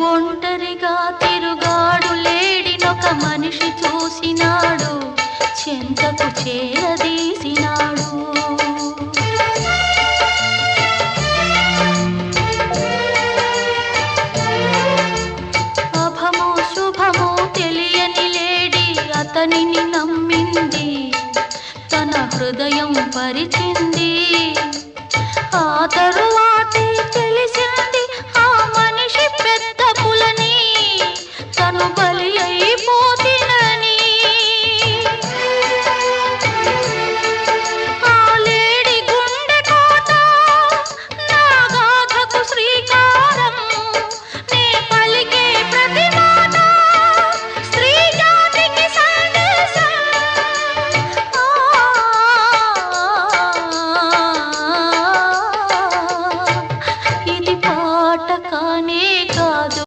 ఒంటరిగా తిరుగాడు లేడినొక మనిషి చూసినాడు, చెంతకు చేరదీసినాడు. అభమో శుభమో తెలియని లేడి అతనిని నమ్మింది, తన హృదయం పరిచింది.